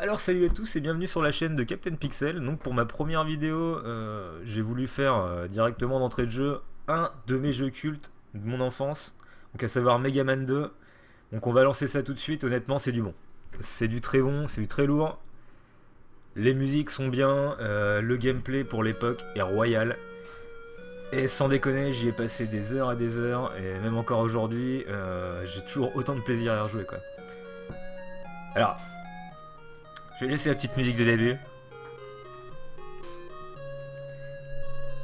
Alors salut à tous et bienvenue sur la chaîne de Captain Pixel. Donc pour ma première vidéo, j'ai voulu faire directement d'entrée de jeu un de mes jeux cultes de mon enfance, donc à savoir Mega Man 2. Donc on va lancer ça tout de suite, honnêtement c'est du bon. C'est du très bon, c'est du très lourd. Les musiques sont bien, le gameplay pour l'époque est royal. Et sans déconner, j'y ai passé des heures et des heures, et même encore aujourd'hui, j'ai toujours autant de plaisir à y rejouer quoi. Alors, je vais laisser la petite musique de début.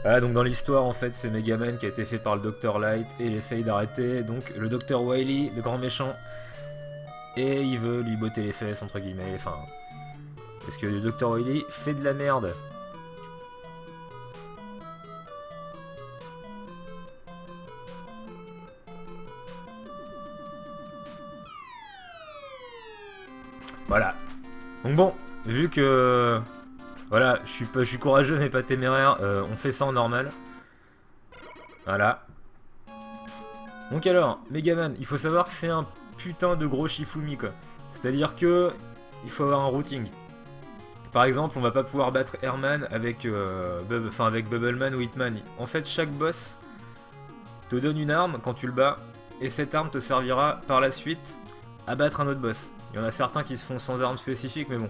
Voilà, donc dans l'histoire, en fait, c'est Megaman qui a été fait par le Dr Light et il essaye d'arrêter donc le Dr Wily, le grand méchant, et il veut lui botter les fesses, entre guillemets, enfin... Parce que le Dr Wily fait de la merde. Voilà. Donc bon, vu que... Voilà, je suis courageux mais pas téméraire, on fait ça en normal. Voilà. Donc alors, Megaman, il faut savoir que c'est un putain de gros Shifumi quoi. C'est-à-dire que il faut avoir un routing. Par exemple, on va pas pouvoir battre Airman avec, avec Bubbleman ou Hitman. En fait, chaque boss te donne une arme quand tu le bats, et cette arme te servira par la suite à battre un autre boss. Il y en a certains qui se font sans arme spécifique, mais bon.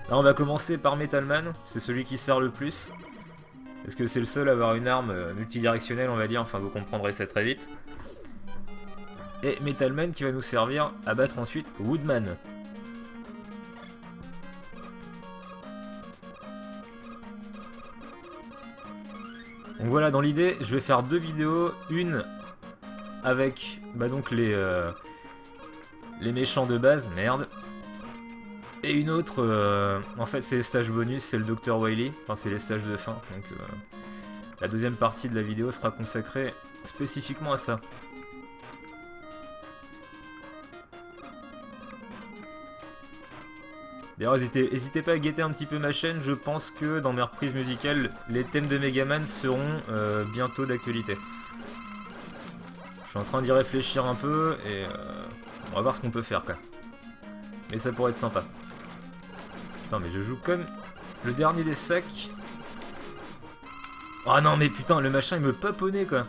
Là, on va commencer par Metal Man, c'est celui qui sert le plus. Parce que c'est le seul à avoir une arme multidirectionnelle, on va dire, enfin vous comprendrez ça très vite. Et Metal Man qui va nous servir à battre ensuite Woodman. Donc voilà, dans l'idée, je vais faire deux vidéos, une avec donc les méchants de base, merde, et une autre, en fait c'est les stages bonus, c'est le Dr Wily, enfin c'est les stages de fin, donc la deuxième partie de la vidéo sera consacrée spécifiquement à ça. D'ailleurs, n'hésitez pas à guetter un petit peu ma chaîne, je pense que dans mes reprises musicales, les thèmes de Megaman seront bientôt d'actualité. Je suis en train d'y réfléchir un peu et on va voir ce qu'on peut faire quoi. Mais ça pourrait être sympa. Putain, mais je joue comme le dernier des sacs. Oh non, mais putain, le machin il me pop au nez quoi.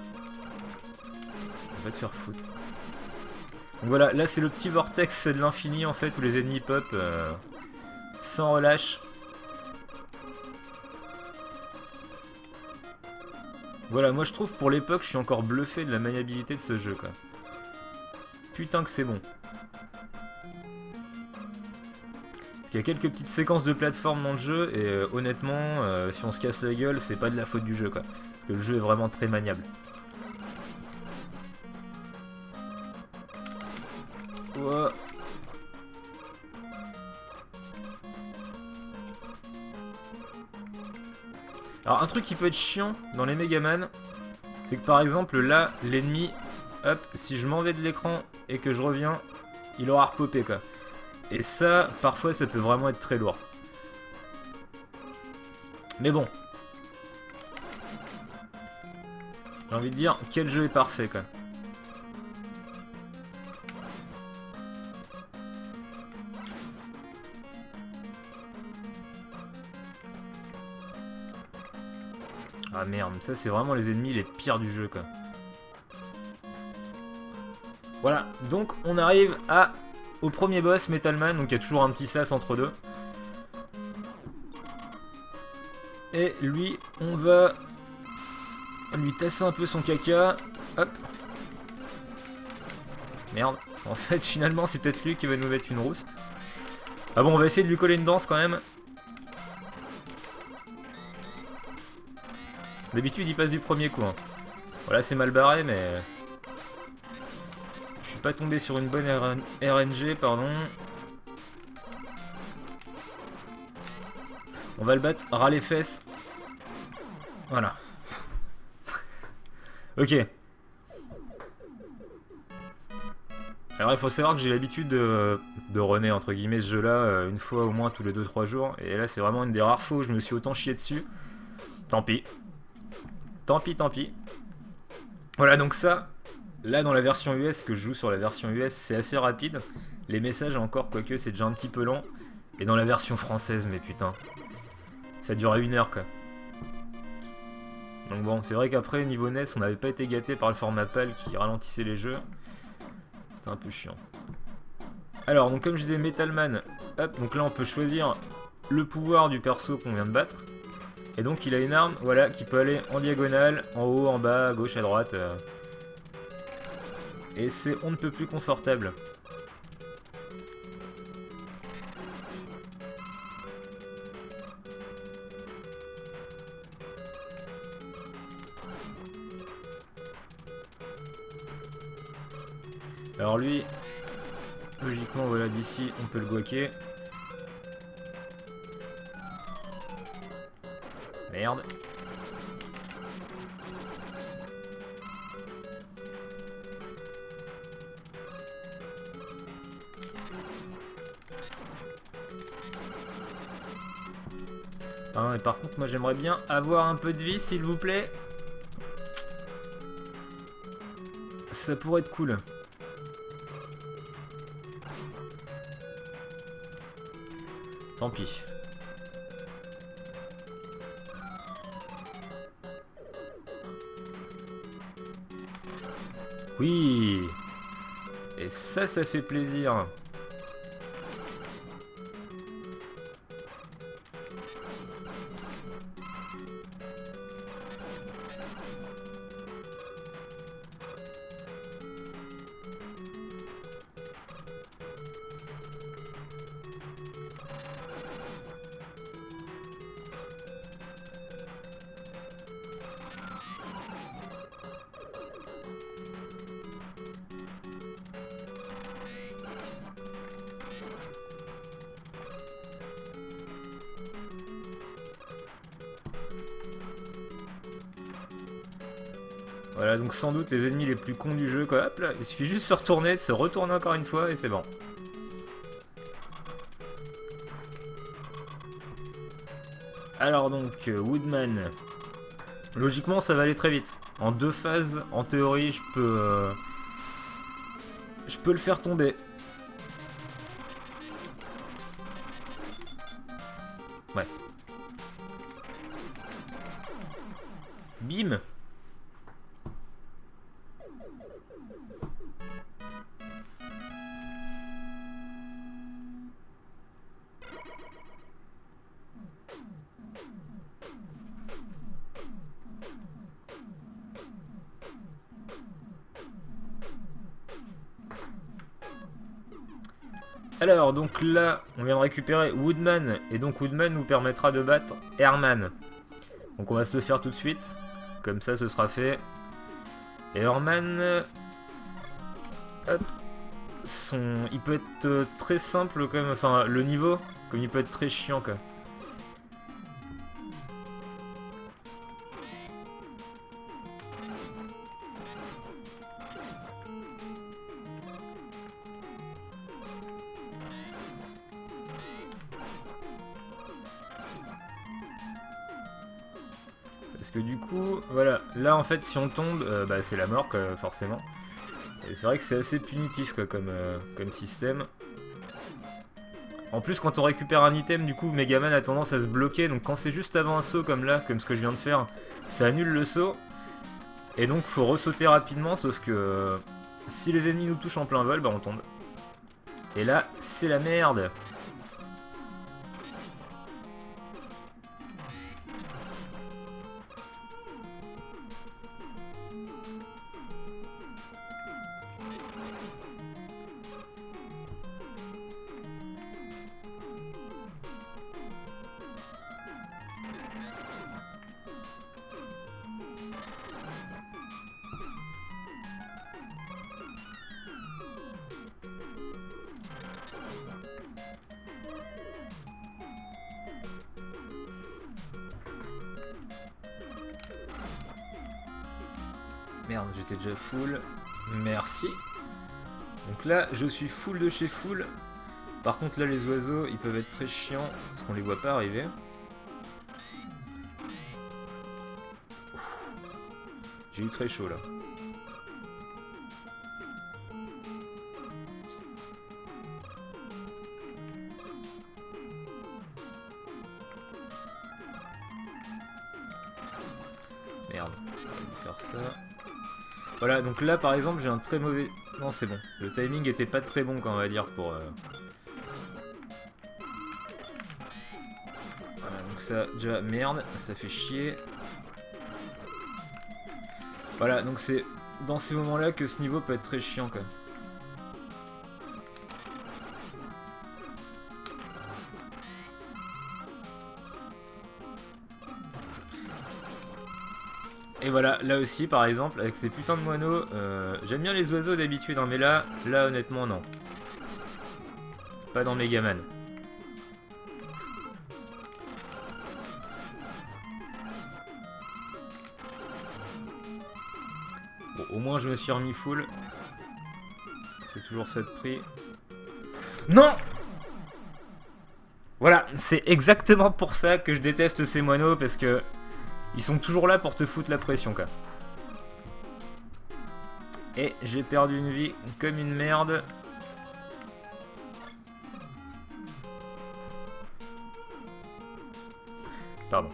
On va te faire foutre. Donc voilà, là c'est le petit vortex de l'infini en fait où les ennemis pop sans relâche. Voilà, moi je trouve pour l'époque je suis encore bluffé de la maniabilité de ce jeu quoi. Putain que c'est bon. Parce qu'il y a quelques petites séquences de plateforme dans le jeu et honnêtement si on se casse la gueule c'est pas de la faute du jeu quoi. Parce que le jeu est vraiment très maniable. Wow. Alors un truc qui peut être chiant dans les Megaman, c'est que par exemple là, l'ennemi, hop, si je m'en vais de l'écran et que je reviens, il aura repopé quoi. Et ça, parfois ça peut vraiment être très lourd. Mais bon. J'ai envie de dire, quel jeu est parfait quoi. Ah merde, ça c'est vraiment les ennemis les pires du jeu quoi. Voilà, donc on arrive au premier boss, Metal Man, donc il y a toujours un petit sas entre deux. Et lui, on va lui tasser un peu son caca. Hop. Merde, en fait finalement c'est peut-être lui qui va nous mettre une rouste. Ah bon, on va essayer de lui coller une danse quand même. D'habitude il passe du premier coup hein. Voilà, c'est mal barré mais... Je suis pas tombé sur une bonne RNG, pardon. On va le battre ras les fesses. Voilà. Ok. Alors il faut savoir que j'ai l'habitude de runner entre guillemets ce jeu là une fois au moins tous les 2-3 jours. Et là c'est vraiment une des rares fois où je me suis autant chié dessus. Tant pis. Tant pis, tant pis. Voilà, donc ça, là dans la version US, que je joue sur la version US, c'est assez rapide. Les messages encore, quoique c'est déjà un petit peu lent. Et dans la version française, mais putain. Ça durait 1 heure, quoi. Donc bon, c'est vrai qu'après, niveau NES, on n'avait pas été gâté par le format PAL qui ralentissait les jeux. C'était un peu chiant. Alors, donc comme je disais, Metal Man. Hop, donc là, on peut choisir le pouvoir du perso qu'on vient de battre. Et donc, il a une arme, voilà, qui peut aller en diagonale, en haut, en bas, à gauche, à droite. Et c'est on ne peut plus confortable. Alors lui, logiquement, voilà, d'ici, on peut le guaquer. Merde. Ah, et par contre, moi j'aimerais bien avoir un peu de vie, s'il vous plaît. Ça pourrait être cool. Tant pis. Oui. Et ça fait plaisir. Voilà, donc sans doute les ennemis les plus cons du jeu, quoi. Hop là, il suffit juste de se retourner, de se retourner encore une fois, et c'est bon. Alors donc, Woodman. Logiquement, ça va aller très vite. En 2 phases, en théorie, je peux le faire tomber. Ouais. Bim. Alors, donc là, on vient de récupérer Woodman, et donc Woodman nous permettra de battre Herman. Donc on va se le faire tout de suite, comme ça ce sera fait. Et Herman, hop, il peut être très simple comme, enfin le niveau, comme il peut être très chiant quoi. Parce que du coup, voilà, là en fait si on tombe, bah, c'est la mort quoi, forcément. Et c'est vrai que c'est assez punitif quoi, comme système. En plus quand on récupère un item, du coup Megaman a tendance à se bloquer, donc quand c'est juste avant un saut comme là, comme ce que je viens de faire, ça annule le saut. Et donc faut ressauter rapidement, sauf que si les ennemis nous touchent en plein vol, bah on tombe. Et là, c'est la merde. Merde, j'étais déjà full. Merci. Donc là, je suis full de chez full. Par contre, là, les oiseaux, ils peuvent être très chiants, parce qu'on les voit pas arriver. J'ai eu très chaud, là. On va faire ça. Voilà, donc là par exemple j'ai un très mauvais... Non c'est bon, le timing était pas très bon quand on va dire pour... Voilà, donc ça déjà merde, ça fait chier. Voilà, donc c'est dans ces moments là que ce niveau peut être très chiant quand même. Et voilà, là aussi par exemple, avec ces putains de moineaux, j'aime bien les oiseaux d'habitude, hein, mais là honnêtement non. Pas dans Megaman. Bon, au moins je me suis remis full. C'est toujours ça de prix. Non! Voilà, c'est exactement pour ça que je déteste ces moineaux, parce que ils sont toujours là pour te foutre la pression, quoi. Et j'ai perdu une vie comme une merde. Pardon.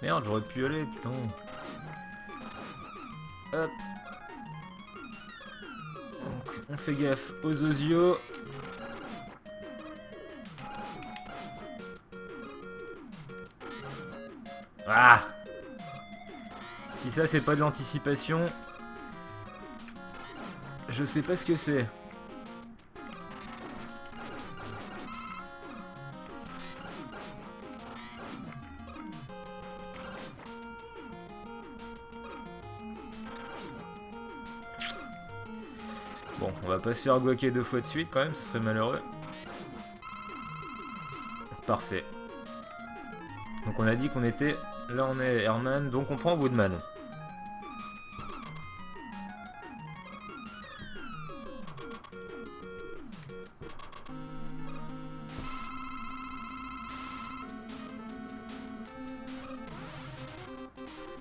Merde, j'aurais pu y aller, putain. Hop. Donc, on fait gaffe aux osios. Ah! Si ça c'est pas de l'anticipation, je sais pas ce que c'est. Bon, on va pas se faire guaquer 2 fois de suite quand même, ce serait malheureux. Parfait. Donc on a dit qu'on était... Là on est Herman, donc on prend Woodman.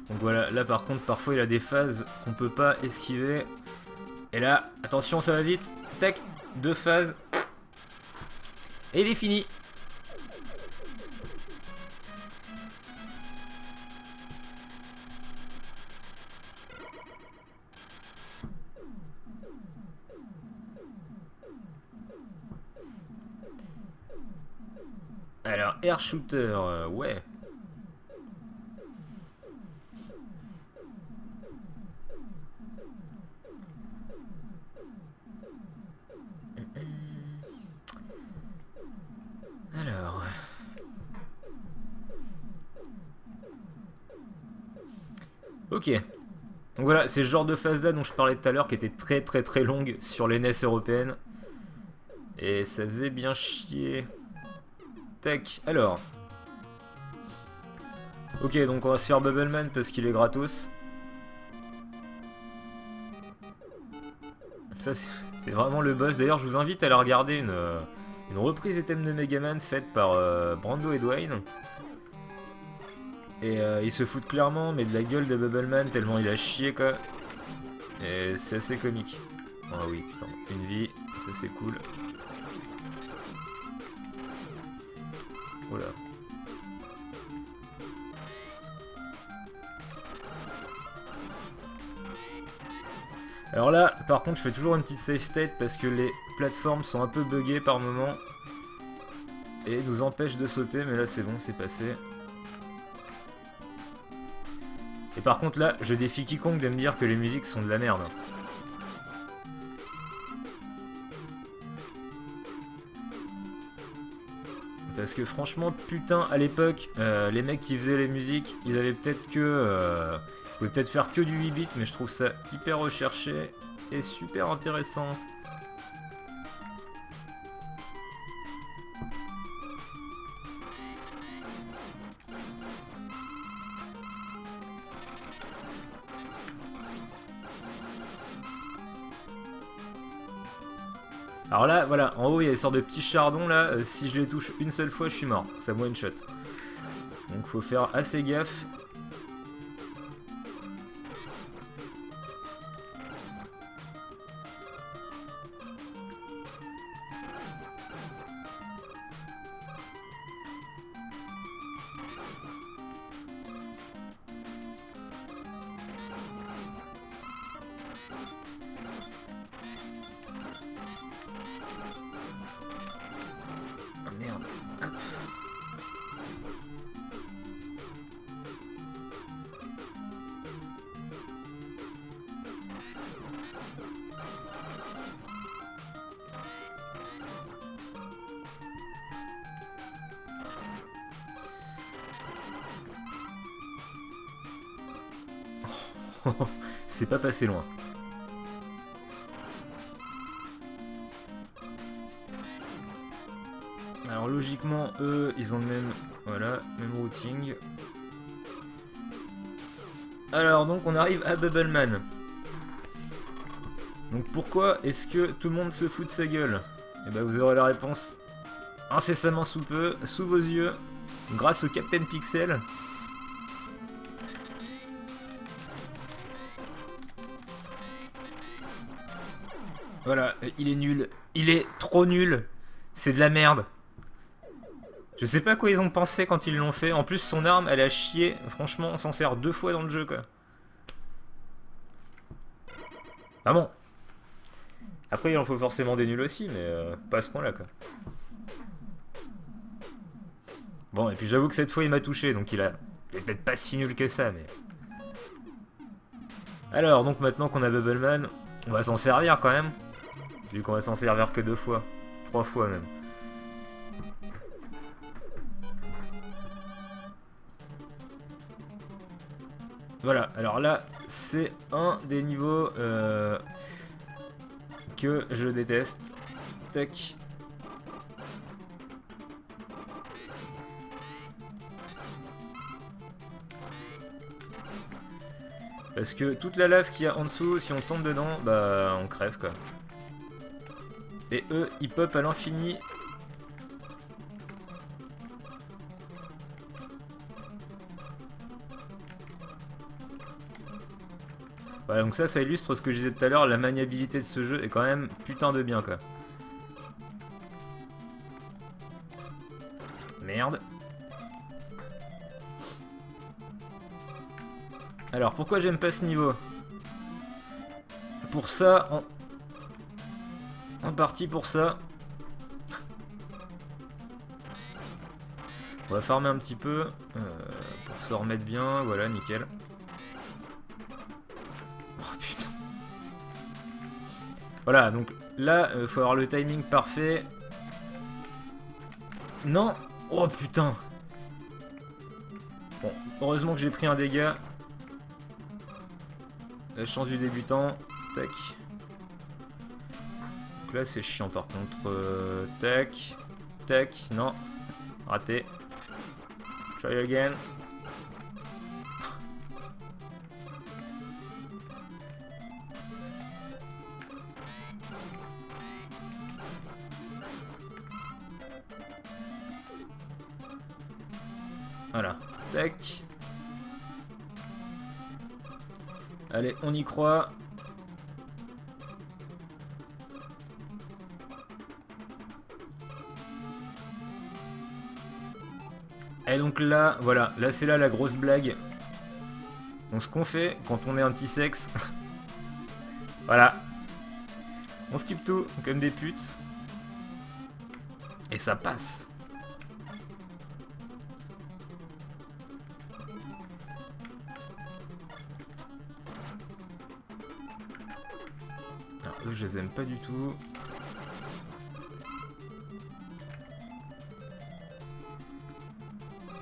Donc voilà, là par contre parfois il a des phases qu'on peut pas esquiver. Et là, attention ça va vite. Tac, 2 phases. Et il est fini. Alors, air shooter, ouais. Alors... Ok. Donc voilà, c'est ce genre de phase là dont je parlais tout à l'heure qui était très longue sur les NES européennes. Et ça faisait bien chier. Tac, alors. Ok, donc on va se faire Bubbleman parce qu'il est gratos. Ça c'est vraiment le boss. D'ailleurs je vous invite à aller regarder une reprise des thèmes de Megaman faite par Brando et Dwayne. Et il se fout clairement mais de la gueule de Bubbleman tellement il a chié quoi. Et c'est assez comique. Ah oui putain, une vie, ça c'est cool. Voilà. Alors là, par contre, je fais toujours une petite save state parce que les plateformes sont un peu buggées par moment et nous empêchent de sauter, mais là c'est bon, c'est passé. Et par contre là, je défie quiconque de me dire que les musiques sont de la merde. Parce que franchement, putain, à l'époque, les mecs qui faisaient les musiques, ils avaient peut-être que... ils pouvaient peut-être faire que du 8 bits, mais je trouve ça hyper recherché et super intéressant. Alors là, voilà, en haut il y a des sortes de petits chardons là, si je les touche une seule fois je suis mort, ça one shot. Donc faut faire assez gaffe. C'est pas passé loin. Alors logiquement, eux, ils ont le même... Voilà, même routing. Alors donc on arrive à Bubbleman. Donc pourquoi est-ce que tout le monde se fout de sa gueule? Et ben vous aurez la réponse incessamment sous peu, sous vos yeux, grâce au Captain Pixel. Voilà, il est nul. Il est trop nul. C'est de la merde. Je sais pas quoi ils ont pensé quand ils l'ont fait. En plus, son arme, elle a chié. Franchement, on s'en sert 2 fois dans le jeu, quoi. Ah bon. Après, il en faut forcément des nuls aussi, mais pas à ce point-là, quoi. Bon, et puis j'avoue que cette fois, il m'a touché, donc il est peut-être pas si nul que ça, mais... Alors, donc maintenant qu'on a Bubbleman, on va s'en servir quand même. Vu qu'on va s'en servir que 2 fois. 3 fois même. Voilà, alors là, c'est un des niveaux que je déteste. Tac. Parce que toute la lave qu'il y a en dessous, si on tombe dedans, bah on crève quoi. Et eux, ils pop à l'infini. Voilà, donc ça illustre ce que je disais tout à l'heure, la maniabilité de ce jeu est quand même putain de bien quoi. Merde. Alors, pourquoi j'aime pas ce niveau? Pour ça, en partie pour ça. On va farmer un petit peu pour se remettre bien, voilà, nickel. Oh putain. Voilà, donc là, faut avoir le timing parfait. Non. Oh putain. Bon, heureusement que j'ai pris un dégât. La chance du débutant. Tac. Donc là, c'est chiant par contre. Tac. Tac. Non. Raté. Try again. Voilà. Tac. Allez, on y croit. Et donc là, voilà, là c'est là la grosse blague. Donc ce qu'on fait quand on est un petit sexe, voilà, on skip tout comme des putes. Et ça passe. Alors eux je les aime pas du tout.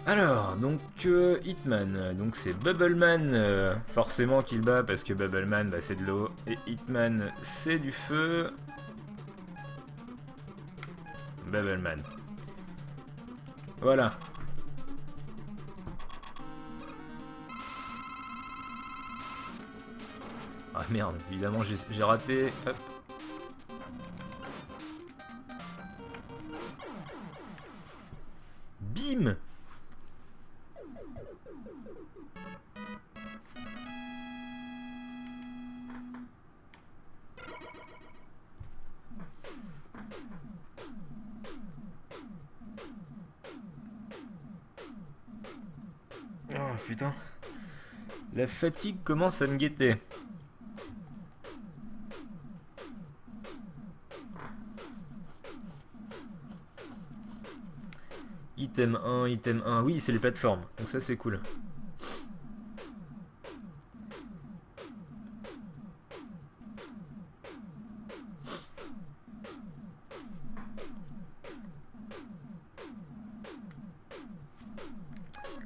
Alors, donc Hitman, donc c'est Bubbleman forcément qu'il bat parce que Bubbleman bah, c'est de l'eau et Hitman c'est du feu. Bubbleman. Voilà. Ah merde, évidemment j'ai raté. Hop. Bim. Oh putain. La fatigue commence à me guetter. Item 1, item 1. Oui, c'est les plateformes. Donc ça, c'est cool.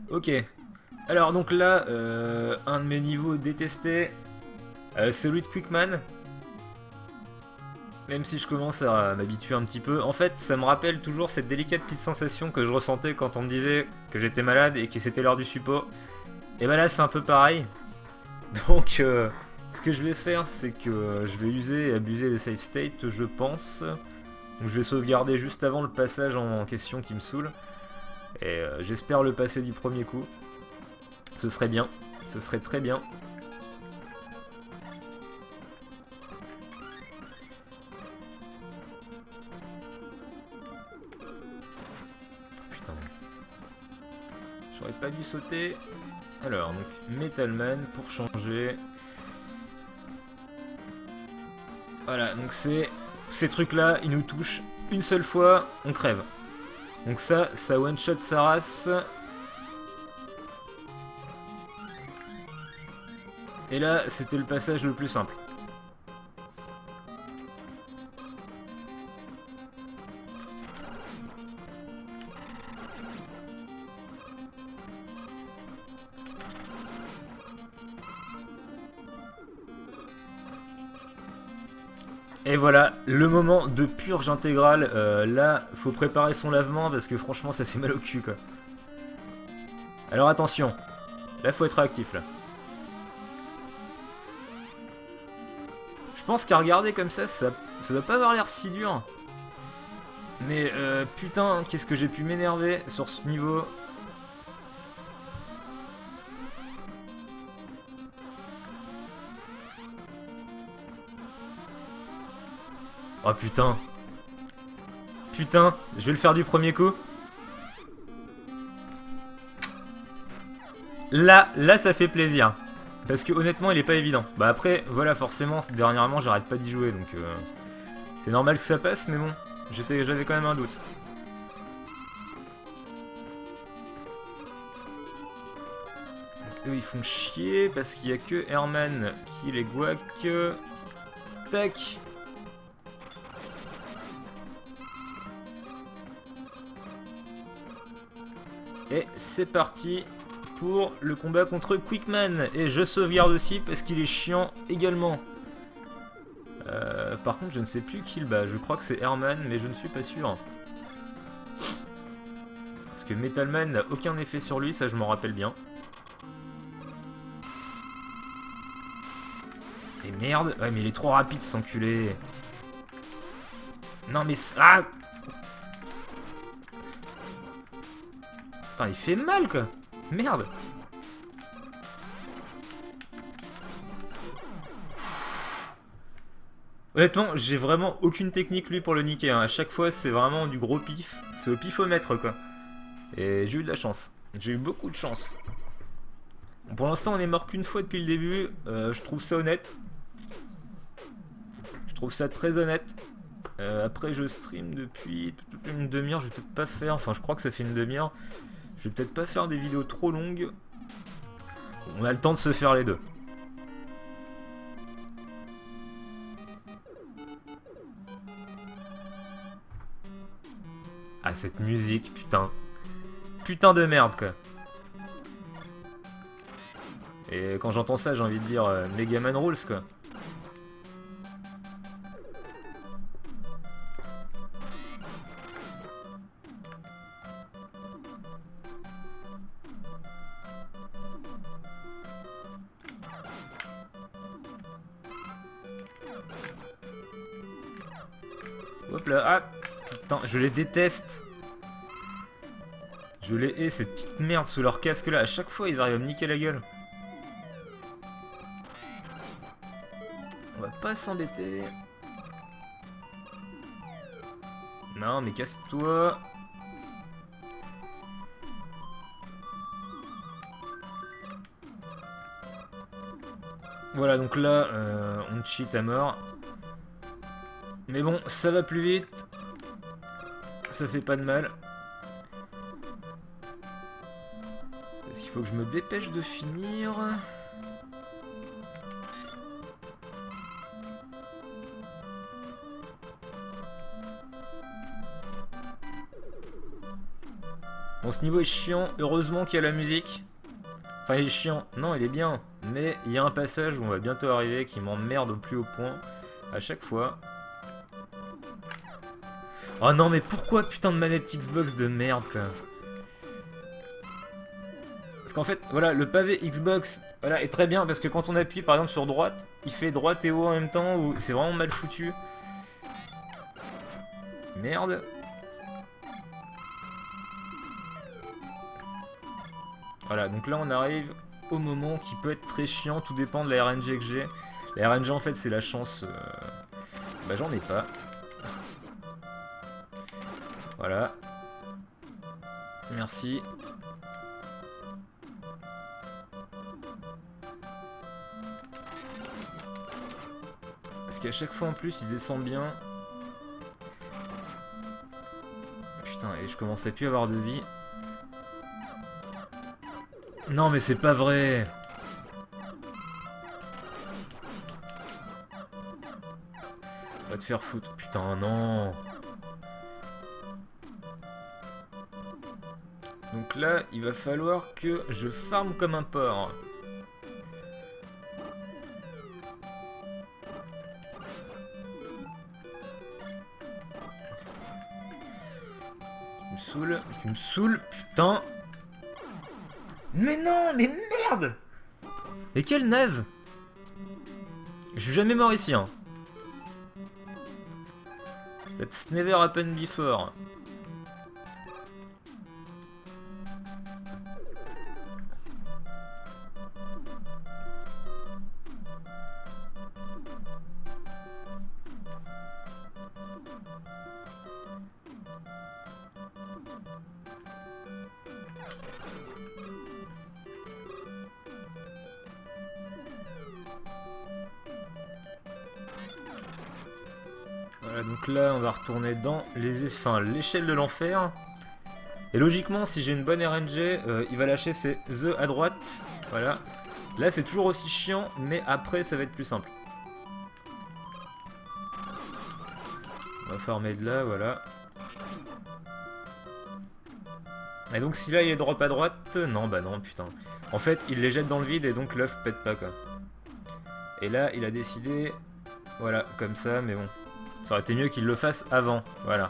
Ok. Alors donc là, un de mes niveaux détestés, celui de Quickman. Même si je commence à m'habituer un petit peu. En fait, ça me rappelle toujours cette délicate petite sensation que je ressentais quand on me disait que j'étais malade et que c'était l'heure du suppôt. Et bah là, c'est un peu pareil. Donc, ce que je vais faire, c'est que je vais user et abuser des save states, je pense. Donc je vais sauvegarder juste avant le passage en question qui me saoule. Et j'espère le passer du premier coup. Ce serait bien. Ce serait très bien. Putain. J'aurais pas dû sauter. Alors, donc Metalman pour changer. Voilà, donc c'est ces trucs-là, ils nous touchent une seule fois, on crève. Donc ça one-shot sa race. Et là, c'était le passage le plus simple. Et voilà, le moment de purge intégrale. Là, faut préparer son lavement parce que franchement, ça fait mal au cul, quoi. Alors attention, là, faut être réactif, là. Je pense qu'à regarder comme ça doit pas avoir l'air si dur. Mais putain, qu'est-ce que j'ai pu m'énerver sur ce niveau. Oh putain. Putain, je vais le faire du premier coup. Là, ça fait plaisir. Parce que honnêtement, il est pas évident. Bah après, voilà, forcément, dernièrement, j'arrête pas d'y jouer, donc c'est normal que ça passe, mais bon, j'avais quand même un doute. Eux, ils font chier parce qu'il y a que Herman qui les guac. Tac. Et c'est parti pour le combat contre Quickman. Et je sauvegarde aussi parce qu'il est chiant également. Par contre, je ne sais plus qui le bat. Je crois que c'est Herman, mais je ne suis pas sûr. Parce que Metalman n'a aucun effet sur lui, ça je m'en rappelle bien. Et merde. Ouais, mais il est trop rapide, cet enculé. Non, mais... Ah! Putain, il fait mal, quoi. Merde. Honnêtement, j'ai vraiment aucune technique, lui, pour le niquer. Hein. À chaque fois, c'est vraiment du gros pif. C'est au pifomètre, quoi. Et j'ai eu de la chance. J'ai eu beaucoup de chance. Bon, pour l'instant, on est mort qu'une fois depuis le début. Je trouve ça honnête. Je trouve ça très honnête. Après, je stream depuis une demi-heure. Je vais peut-être pas faire... Enfin, je crois que ça fait une demi-heure. Je vais peut-être pas faire des vidéos trop longues. On a le temps de se faire les deux. Ah, cette musique, putain. Putain de merde, quoi. Et quand j'entends ça, j'ai envie de dire Megaman Rules, quoi. Hop là, ah putain, je les déteste. Je les hais, ces petites merdes sous leur casque là. À chaque fois, ils arrivent à me niquer la gueule. On va pas s'embêter. Non, mais casse-toi. Voilà, donc là, on cheat à mort. Mais bon, ça va plus vite. Ça fait pas de mal. Parce qu'il faut que je me dépêche de finir. Bon, ce niveau est chiant. Heureusement qu'il y a la musique. Enfin, il est chiant. Non, il est bien. Mais il y a un passage où on va bientôt arriver qui m'emmerde au plus haut point. À chaque fois. Oh non, mais pourquoi putain de manette Xbox de merde, quoi. Parce qu'en fait, voilà, le pavé Xbox, voilà, est très bien parce que quand on appuie par exemple sur droite, il fait droite et haut en même temps, ou c'est vraiment mal foutu. Merde. Voilà, donc là on arrive au moment qui peut être très chiant, tout dépend de la RNG que j'ai. La RNG en fait c'est la chance... Bah j'en ai pas. Voilà. Merci. Parce qu'à chaque fois en plus il descend bien. Putain, et je commence à plus avoir de vie. Non mais c'est pas vrai. Va te faire foutre. Putain, non. Donc là, il va falloir que je farme comme un porc. Tu me saoules, putain. Mais non, mais merde. Mais quel naze. Je suis jamais mort ici, hein. That's never happened before. Voilà, donc là, on va retourner dans l'échelle de l'enfer. Et logiquement, si j'ai une bonne RNG, il va lâcher ses œufs à droite. Voilà. Là, c'est toujours aussi chiant, mais après, ça va être plus simple. On va farmer de là, voilà. Et donc, si là, il est drop à droite... Non, bah non, putain. En fait, il les jette dans le vide et donc l'œuf pète pas, quoi. Et là, il a décidé... Voilà, comme ça, mais bon. Ça aurait été mieux qu'il le fasse avant, voilà.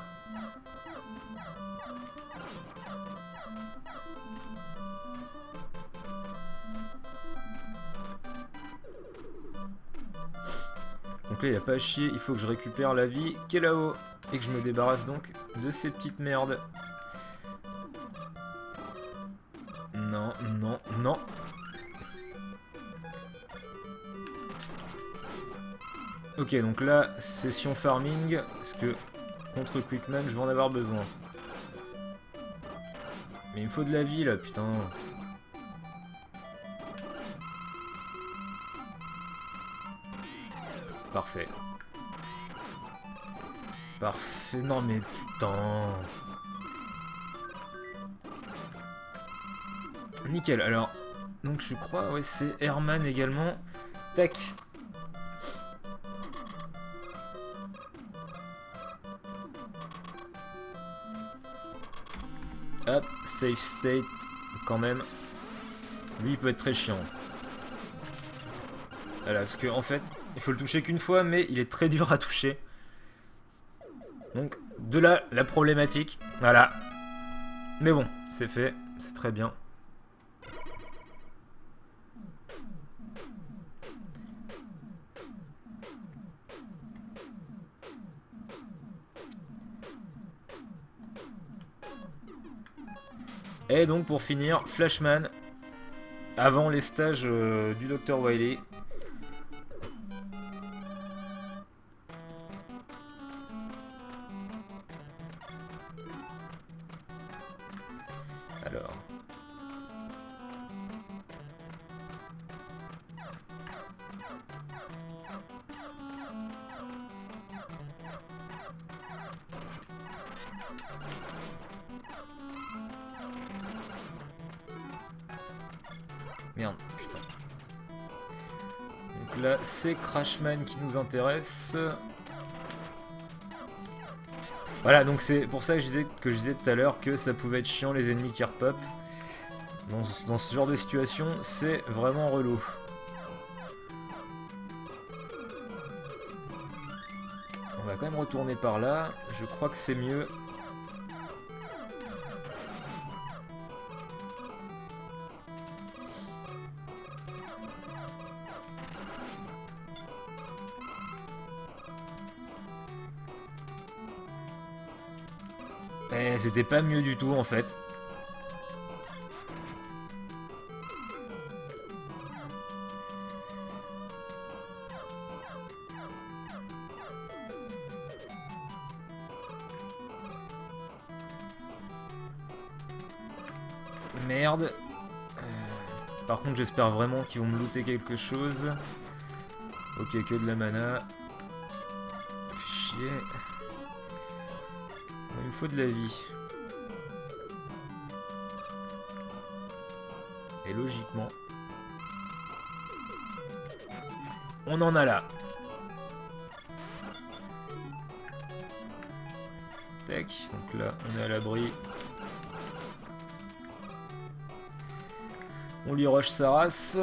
Donc là, il n'y a pas à chier, il faut que je récupère la vie qui est là-haut. Et que je me débarrasse donc de ces petites merdes. Non, non, non. Ok, donc là, session farming, parce que contre Quickman, je vais en avoir besoin. Mais il me faut de la vie, là, putain. Parfait. Parfait, non mais putain. Nickel, alors, donc je crois, ouais, c'est Herman également. Tac. Hop, safe state, quand même. Lui, il peut être très chiant. Voilà, parce que en fait, il faut le toucher qu'une fois, mais il est très dur à toucher. Donc, de là, la problématique. Voilà. Mais bon, c'est fait, c'est très bien. Et donc pour finir, Flashman, avant les stages du Dr Wily. Alors. Merde, putain. Donc là, c'est Crashman qui nous intéresse. Voilà, donc c'est pour ça que je disais tout à l'heure que ça pouvait être chiant les ennemis qui repop. Dans ce genre de situation, c'est vraiment relou. On va quand même retourner par là. Je crois que c'est mieux. Eh, c'était pas mieux du tout en fait. Merde. Par contre, j'espère vraiment qu'ils vont me looter quelque chose. Ok, que de la mana. Fait chier. Il me faut de la vie. Et logiquement, on en a là. Tac, donc là, on est à l'abri. On lui rush sa race.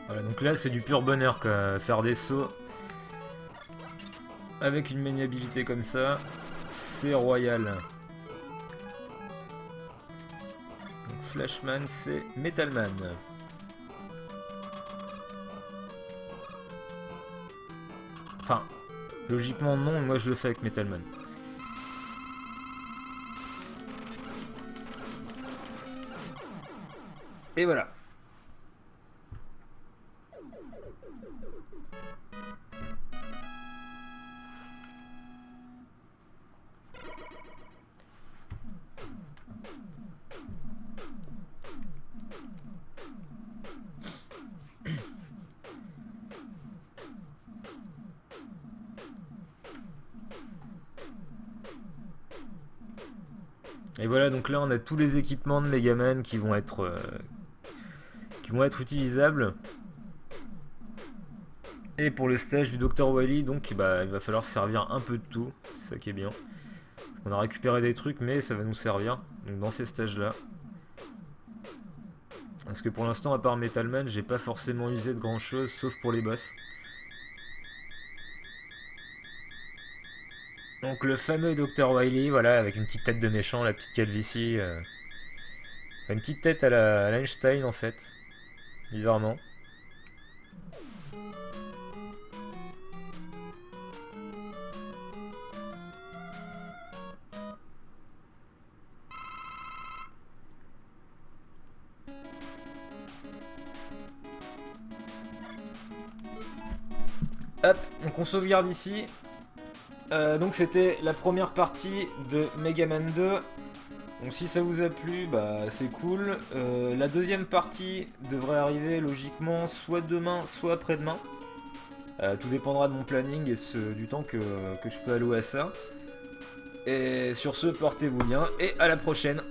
Voilà, donc là c'est du pur bonheur quoi, faire des sauts avec une maniabilité comme ça, c'est royal. Donc Flashman c'est Metalman. Enfin, logiquement non, moi je le fais avec Metalman. Et voilà. Et voilà, donc là on a tous les équipements de Megaman qui vont être utilisables. Et pour le stage du Dr Wily, donc bah, il va falloir servir un peu de tout, c'est ça qui est bien. On a récupéré des trucs, mais ça va nous servir donc dans ces stages là. Parce que pour l'instant, à part Metalman, j'ai pas forcément usé de grand chose, sauf pour les boss. Donc le fameux Dr Wily, voilà, avec une petite tête de méchant, la petite calvitie. Une petite tête à la Einstein en fait, bizarrement. Hop, donc on sauvegarde ici. Donc c'était la première partie de Megaman 2. Donc si ça vous a plu, bah c'est cool. La deuxième partie devrait arriver logiquement soit demain, soit après-demain. Tout dépendra de mon planning et du temps que je peux allouer à ça. Et sur ce, portez-vous bien et à la prochaine.